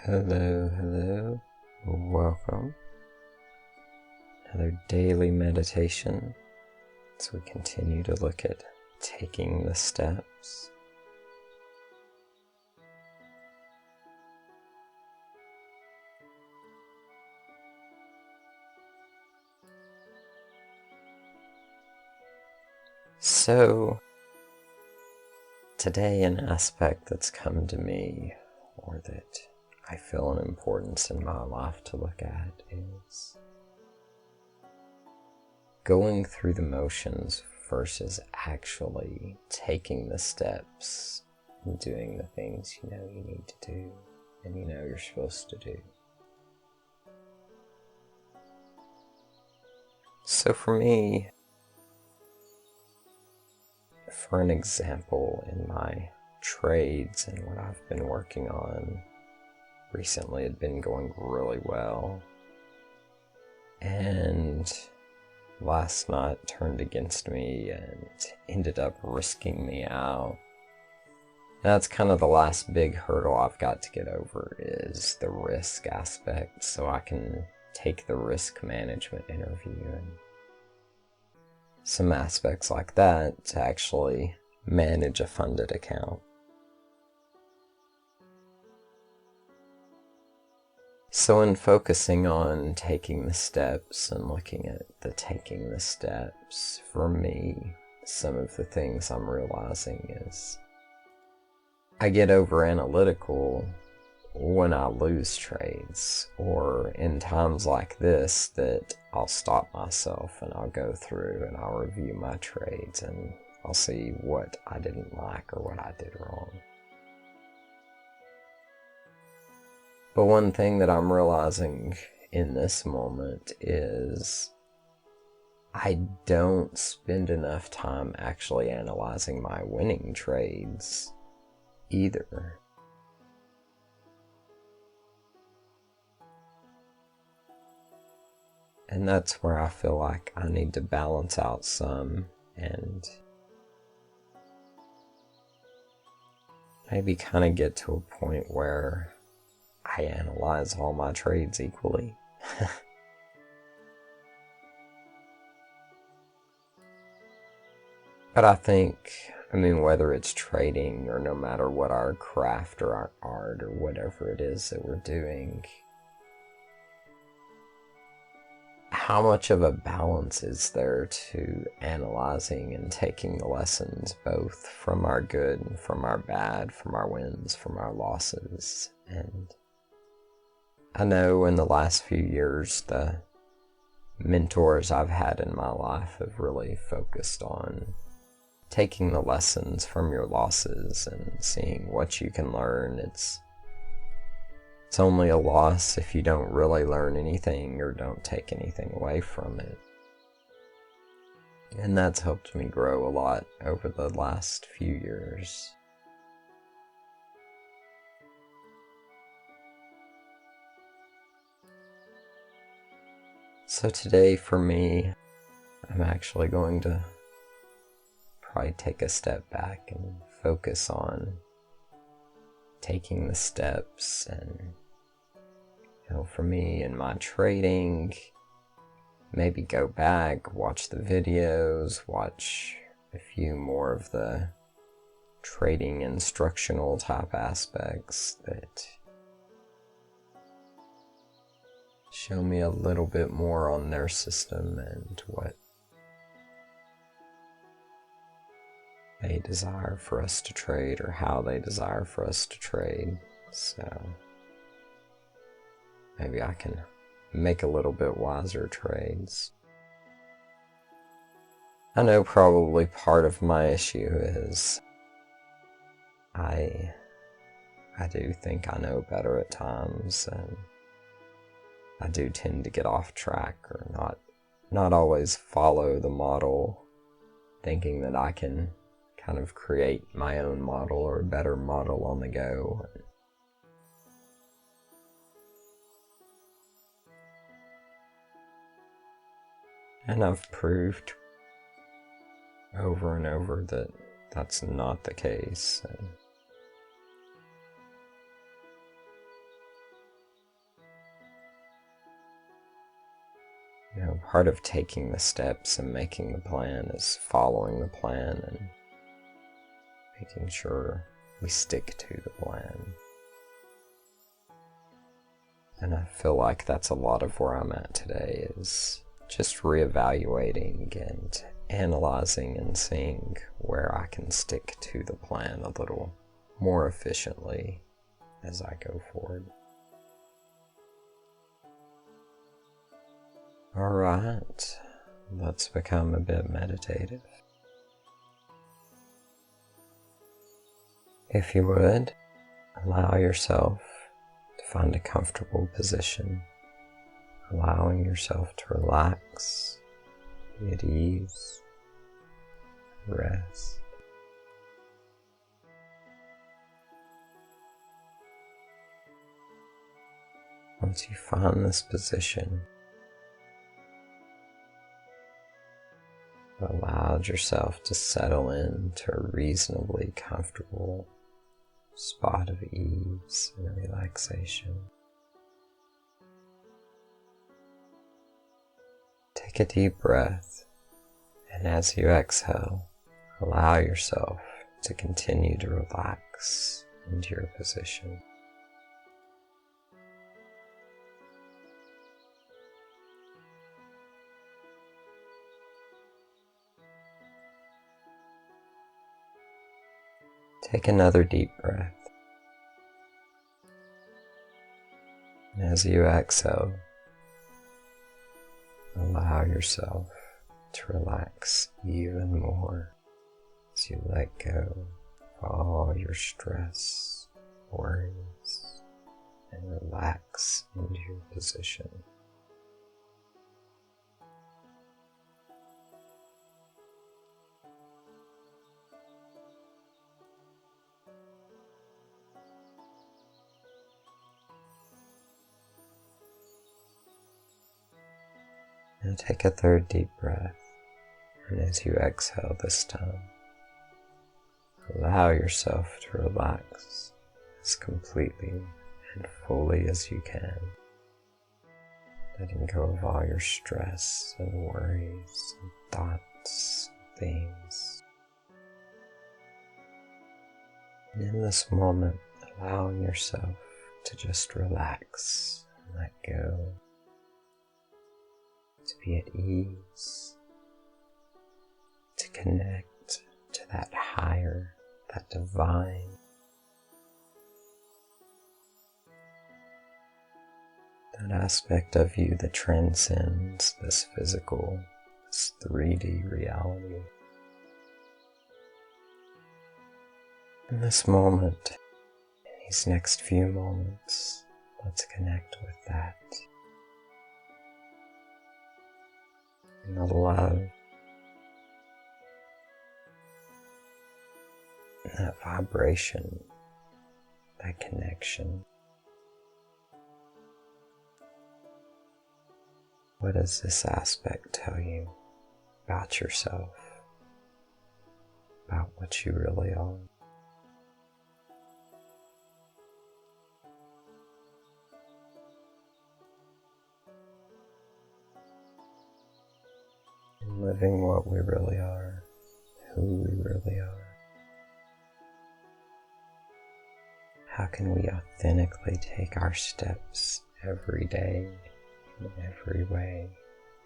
Hello, hello. Welcome. Another daily meditation as we continue to look at taking the steps. So, today an aspect that's come to me, or that I feel an importance in my life to look at, is going through the motions versus actually taking the steps and doing the things you know you need to do and you know you're supposed to do. So for me, for an example, in my trades and what I've been working on recently had been going really well, and last night turned against me and ended up risking me out. That's kind of the last big hurdle I've got to get over, is the risk aspect, so I can take the risk management interview and some aspects like that to actually manage a funded account. So in focusing on taking the steps and looking at the taking the steps, for me, some of the things I'm realizing is I get over analytical when I lose trades, or in times like this that I'll stop myself and I'll go through and I'll review my trades and I'll see what I didn't like or what I did wrong. But one thing that I'm realizing in this moment is I don't spend enough time actually analyzing my winning trades either. And that's where I feel like I need to balance out some and maybe kind of get to a point where I analyze all my trades equally. But I think, whether it's trading or no matter what our craft or our art or whatever it is that we're doing, how much of a balance is there to analyzing and taking the lessons both from our good and from our bad, from our wins, from our losses? And I know in the last few years, the mentors I've had in my life have really focused on taking the lessons from your losses and seeing what you can learn. It's only a loss if you don't really learn anything or don't take anything away from it. And that's helped me grow a lot over the last few years. So today for me, I'm actually going to probably take a step back and focus on taking the steps. And for me in my trading, maybe go back, watch the videos, watch a few more of the trading instructional type aspects that show me a little bit more on their system and what they desire for us to trade, or how they desire for us to trade. So maybe I can make a little bit wiser trades. I know probably part of my issue is I do think I know better at times, and I do tend to get off track or not always follow the model, thinking that I can kind of create my own model or a better model on the go. And I've proved over and over that that's not the case. And Part of taking the steps and making the plan is following the plan and making sure we stick to the plan. And I feel like that's a lot of where I'm at today, is just reevaluating and analyzing and seeing where I can stick to the plan a little more efficiently as I go forward. Alright, let's become a bit meditative. If you would, allow yourself to find a comfortable position, allowing yourself to relax, be at ease, rest. Once you find this position, allowed yourself to settle into a reasonably comfortable spot of ease and relaxation. Take a deep breath, and as you exhale, allow yourself to continue to relax into your position. Take another deep breath. And as you exhale, allow yourself to relax even more as you let go of all your stress, worries, and relax into your position. And take a third deep breath, and as you exhale this time, allow yourself to relax as completely and fully as you can, letting go of all your stress and worries and thoughts and things. And in this moment, allowing yourself to just relax and let go, to be at ease, to connect to that higher, that divine, that aspect of you that transcends this physical, this 3D reality. In this moment, in these next few moments, let's connect with that. And the love, and that vibration, that connection. What does this aspect tell you about yourself, about what you really are? Living what we really are, who we really are. How can we authentically take our steps every day, in every way,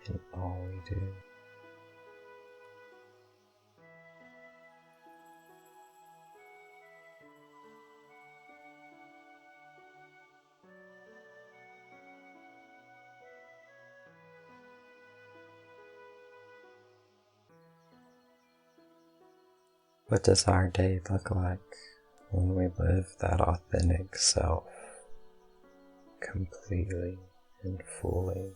in all we do? What does our day look like when we live that authentic self completely and fully?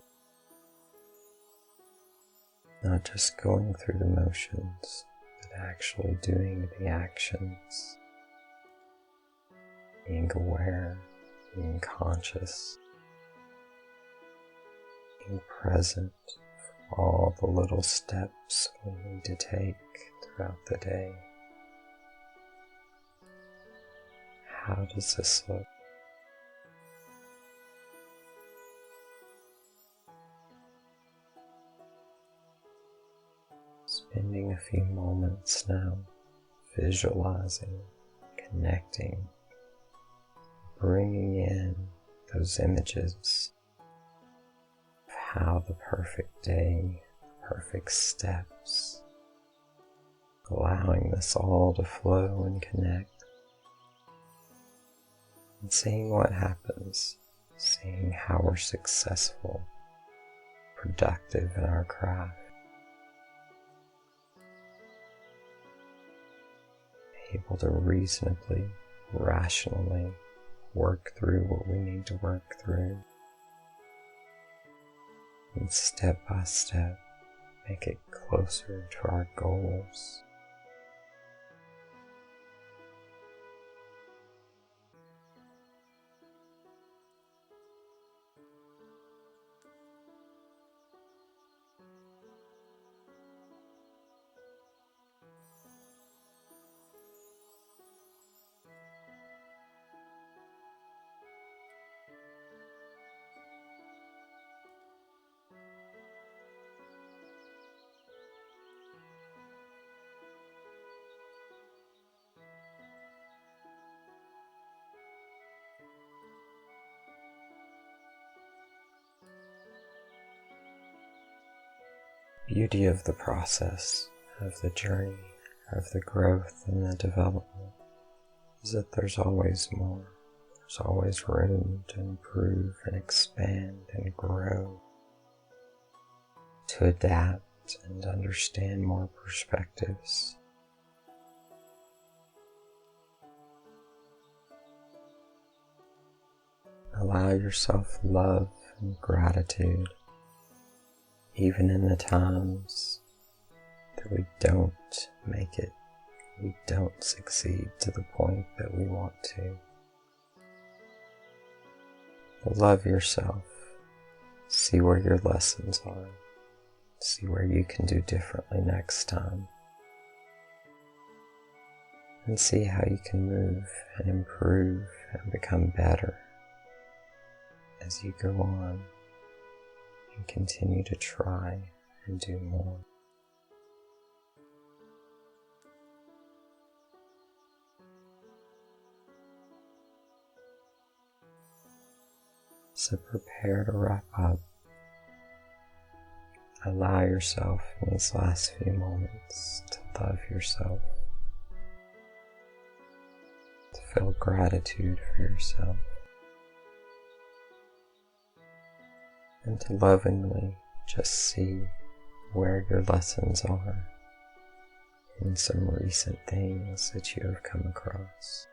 Not just going through the motions, but actually doing the actions, being aware, being conscious, being present for all the little steps we need to take throughout the day. How does this look? Spending a few moments now visualizing, connecting, bringing in those images of how the perfect day, perfect steps, allowing this all to flow and connect, and seeing what happens, seeing how we're successful, productive in our craft, able to reasonably, rationally work through what we need to work through, and step by step make it closer to our goals. Beauty of the process, of the journey, of the growth and the development is that there's always more. There's always room to improve and expand and grow, to adapt and understand more perspectives. Allow yourself love and gratitude, even in the times that we don't make it, we don't succeed to the point that we want to. Love yourself. See where your lessons are. See where you can do differently next time. And see how you can move and improve and become better as you go on and continue to try and do more. So prepare to wrap up. Allow yourself in these last few moments to love yourself, to feel gratitude for yourself, and to lovingly just see where your lessons are in some recent things that you have come across.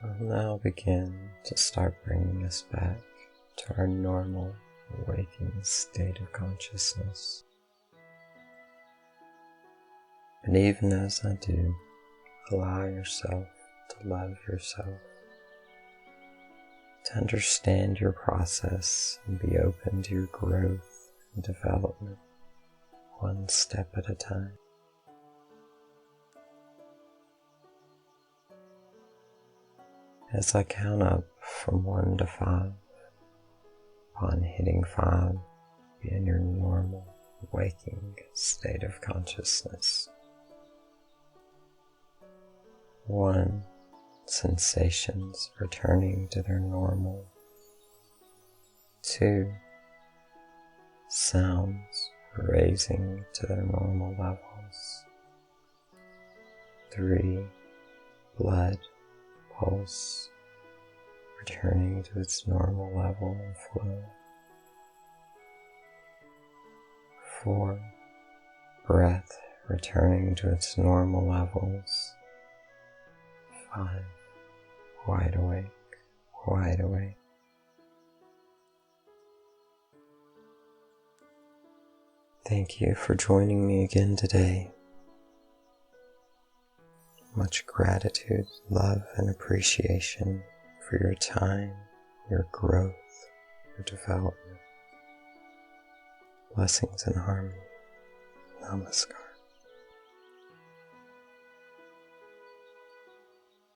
We'll now begin to start bringing us back to our normal waking state of consciousness. And even as I do, allow yourself to love yourself, to understand your process and be open to your growth and development, one step at a time. As I count up from 1 to 5, upon hitting 5, be in your normal, waking state of consciousness. 1. Sensations returning to their normal. 2. Sounds raising to their normal levels. 3. Blood pulse returning to its normal level and flow. 4. Breath returning to its normal levels. 5. Wide awake, wide awake. Thank you for joining me again today. Much gratitude, love, and appreciation for your time, your growth, your development. Blessings and harmony. Namaskar.